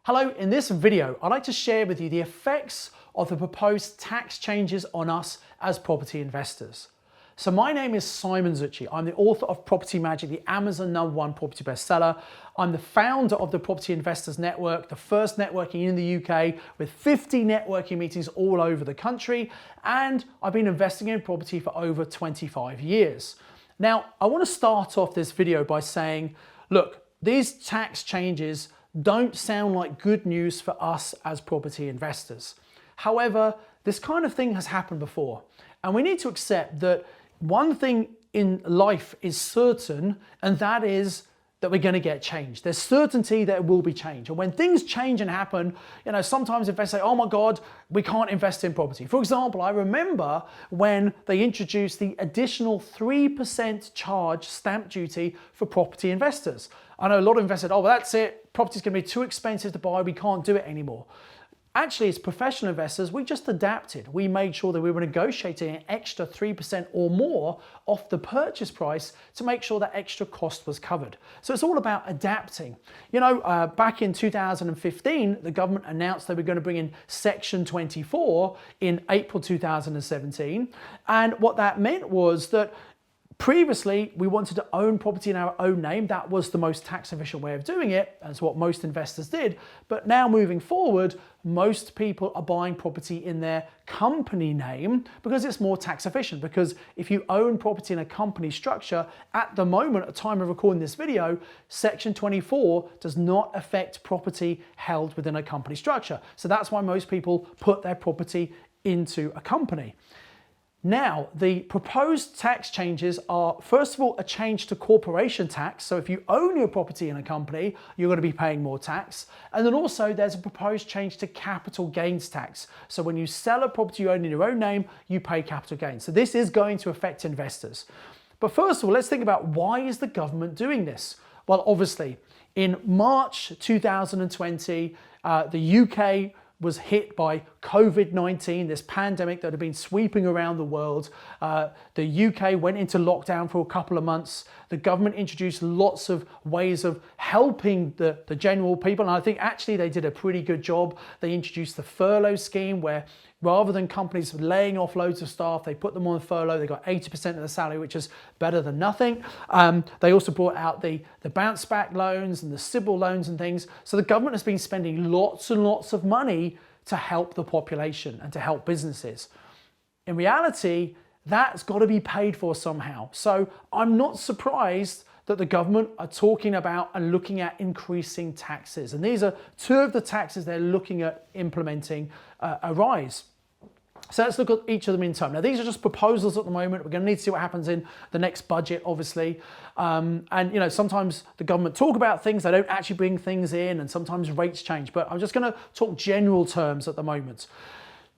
Hello, in this video, I'd like to share with you the effects of the proposed tax changes on us as property investors. So my name is Simon Zutshi. I'm the author of Property Magic, the Amazon #1 property bestseller. I'm the founder of the Property Investors Network, the first networking in the UK with 50 networking meetings all over the country. And I've been investing in property for over 25 years. Now, I want to start off this video by saying, look, these tax changes don't sound like good news for us as property investors. However, this kind of thing has happened before, and we need to accept that one thing in life is certain, and that is that we're going to get change. There's certainty that it will be change. And when things change and happen, sometimes investors say, oh my God, we can't invest in property. For example, I remember when they introduced the additional 3% charge stamp duty for property investors. I know a lot of investors said, oh, well, that's it. Property's going to be too expensive to buy. We can't do it anymore. Actually, as professional investors, we just adapted. We made sure that we were negotiating an extra 3% or more off the purchase price to make sure that extra cost was covered. So it's all about adapting. Back in 2015, the government announced they were going to bring in Section 24 in April 2017. And what that meant was that previously, we wanted to own property in our own name. That was the most tax efficient way of doing it. That's what most investors did. But now moving forward, most people are buying property in their company name because it's more tax efficient. Because if you own property in a company structure, at the moment, at the time of recording this video, Section 24 does not affect property held within a company structure. So that's why most people put their property into a company. Now, the proposed tax changes are, first of all, a change to corporation tax. So if you own your property in a company, you're going to be paying more tax. And then also there's a proposed change to capital gains tax. So when you sell a property you own in your own name, you pay capital gains. So this is going to affect investors. But first of all, let's think about why is the government doing this? Well, obviously, in March 2020, the UK was hit by COVID-19, this pandemic that had been sweeping around the world. The UK went into lockdown for a couple of months. The government introduced lots of ways of helping the general people, and I think actually they did a pretty good job. They introduced the furlough scheme where rather than companies laying off loads of staff, they put them on furlough. They got 80% of the salary, which is better than nothing. They also brought out the bounce back loans and the CBIL loans and things. So the government has been spending lots and lots of money to help the population and to help businesses. In reality, that's got to be paid for somehow. So I'm not surprised that the government are talking about and looking at increasing taxes. And these are two of the taxes they're looking at implementing a rise. So let's look at each of them in turn. Now, these are just proposals at the moment. We're going to need to see what happens in the next budget, obviously. And sometimes the government talk about things, they don't actually bring things in, and sometimes rates change. But I'm just going to talk general terms at the moment.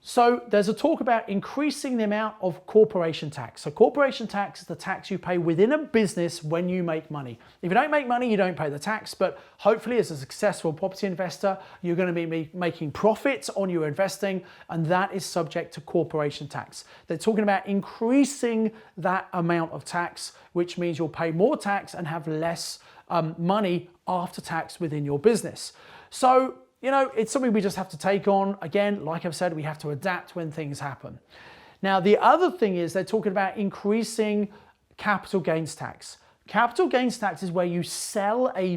So there's a talk about increasing the amount of corporation tax. So corporation tax is the tax you pay within a business when you make money. If you don't make money, you don't pay the tax, but hopefully as a successful property investor, you're going to be making profits on your investing, and that is subject to corporation tax. They're talking about increasing that amount of tax, which means you'll pay more tax and have less money after tax within your business. So it's something we just have to take on. Again, like I've said, we have to adapt when things happen. Now, the other thing is they're talking about increasing capital gains tax. Capital gains tax is where you sell a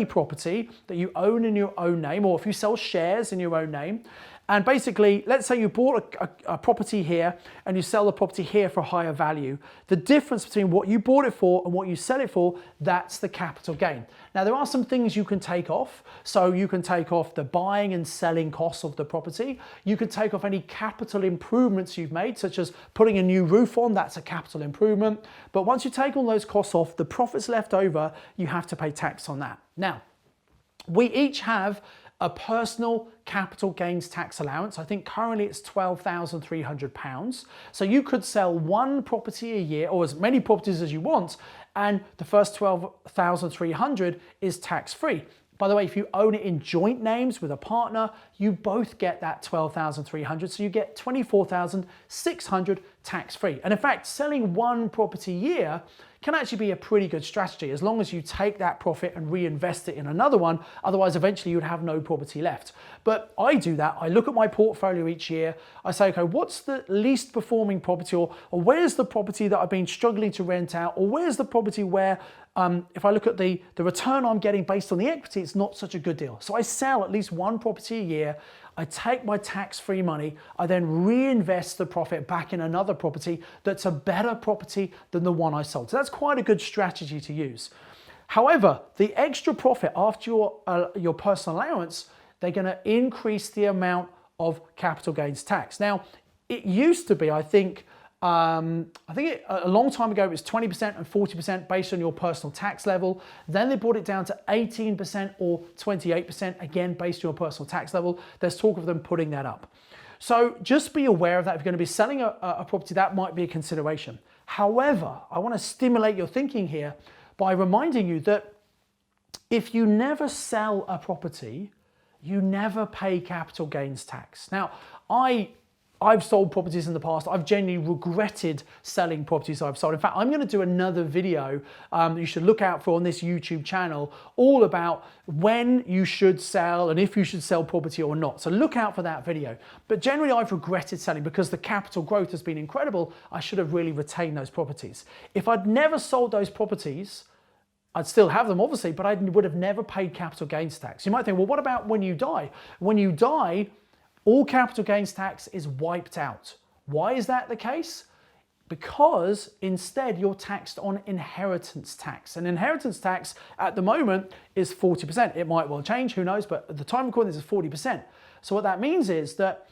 property that you own in your own name, or if you sell shares in your own name. And basically, let's say you bought a property here and you sell the property here for a higher value. The difference between what you bought it for and what you sell it for, that's the capital gain. Now, there are some things you can take off. So you can take off the buying and selling costs of the property. You can take off any capital improvements you've made, such as putting a new roof on, that's a capital improvement. But once you take all those costs off, the profits left over, you have to pay tax on that. Now, we each have a personal capital gains tax allowance. I think currently it's £12,300. So you could sell one property a year, or as many properties as you want, and the first 12,300 is tax-free. By the way, if you own it in joint names with a partner, you both get that 12,300, so you get 24,600 tax-free. And in fact, selling one property a year can actually be a pretty good strategy as long as you take that profit and reinvest it in another one. Otherwise, eventually you'd have no property left. But I do that. I look at my portfolio each year. I say, okay, what's the least performing property, or where's the property that I've been struggling to rent out, or where's the property where if I look at the return I'm getting based on the equity, it's not such a good deal. So I sell at least one property a year. I take my tax-free money. I then reinvest the profit back in another property that's a better property than the one I sold. So that's quite a good strategy to use. However, the extra profit after your personal allowance, they're going to increase the amount of capital gains tax. Now, it used to be, I think a long time ago, it was 20% and 40% based on your personal tax level. Then they brought it down to 18% or 28%, again, based on your personal tax level. There's talk of them putting that up. So just be aware of that. If you're going to be selling a property, that might be a consideration. However, I want to stimulate your thinking here by reminding you that if you never sell a property, you never pay capital gains tax. Now, I've sold properties in the past. I've genuinely regretted selling properties I've sold. In fact, I'm going to do another video you should look out for on this YouTube channel, all about when you should sell and if you should sell property or not. So look out for that video. But generally, I've regretted selling because the capital growth has been incredible. I should have really retained those properties. If I'd never sold those properties, I'd still have them, obviously, but I would have never paid capital gains tax. You might think, well, what about when you die? When you die, all capital gains tax is wiped out. Why is that the case? Because instead you're taxed on inheritance tax. And inheritance tax at the moment is 40%. It might well change, who knows, but at the time of recording this is 40%. So what that means is that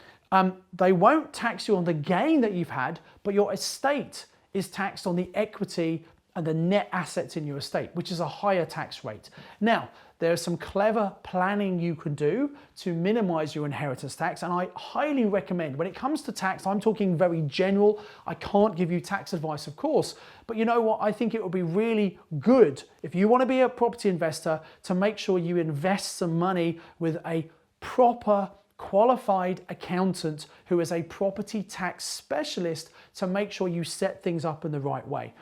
they won't tax you on the gain that you've had, but your estate is taxed on the equity and the net assets in your estate, which is a higher tax rate. Now, there's some clever planning you can do to minimize your inheritance tax, and I highly recommend, when it comes to tax, I'm talking very general. I can't give you tax advice, of course, but you know what? I think it would be really good if you want to be a property investor to make sure you invest some money with a proper qualified accountant who is a property tax specialist to make sure you set things up in the right way.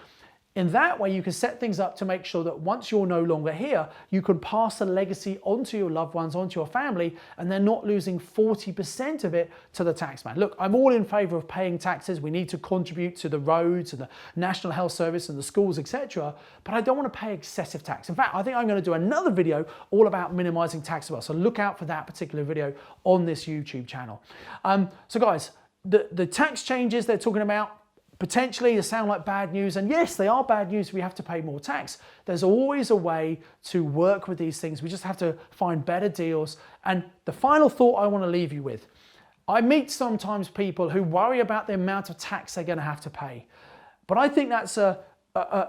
In that way, you can set things up to make sure that once you're no longer here, you can pass a legacy onto your loved ones, onto your family, and they're not losing 40% of it to the taxman. Look, I'm all in favor of paying taxes. We need to contribute to the roads and the National Health Service and the schools, etc. But I don't want to pay excessive tax. In fact, I think I'm going to do another video all about minimizing tax as well. So look out for that particular video on this YouTube channel. So guys, the tax changes they're talking about, potentially they sound like bad news, and yes, they are bad news. We have to pay more tax. There's always a way to work with these things. We just have to find better deals. And the final thought I want to leave you with, I meet sometimes people who worry about the amount of tax they're going to have to pay. But I think that's a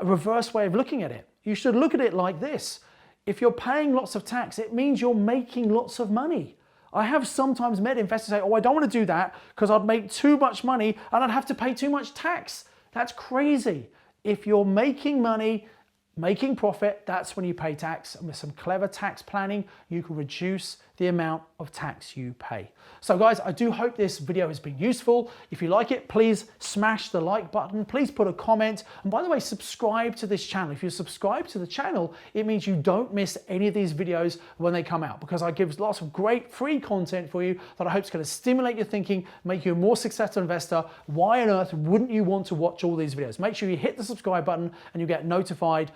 reverse way of looking at it. You should look at it like this. If you're paying lots of tax, it means you're making lots of money. I have sometimes met investors say, oh, I don't want to do that because I'd make too much money and I'd have to pay too much tax. That's crazy. If you're making money, making profit, that's when you pay tax. And with some clever tax planning, you can reduce the amount of tax you pay. So guys, I do hope this video has been useful. If you like it, please smash the like button. Please put a comment. And by the way, subscribe to this channel. If you subscribe to the channel, it means you don't miss any of these videos when they come out, because I give lots of great free content for you that I hope is going to stimulate your thinking, make you a more successful investor. Why on earth wouldn't you want to watch all these videos? Make sure you hit the subscribe button and you get notified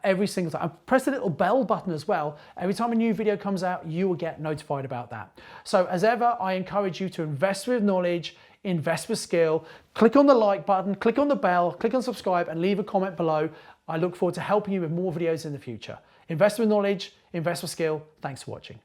every single time. Press the little bell button as well. Every time a new video comes out, you will get notified about that. So as ever, I encourage you to invest with knowledge, invest with skill. Click on the like button, click on the bell, click on subscribe, and leave a comment below. I look forward to helping you with more videos in the future. Invest with knowledge, invest with skill. Thanks for watching.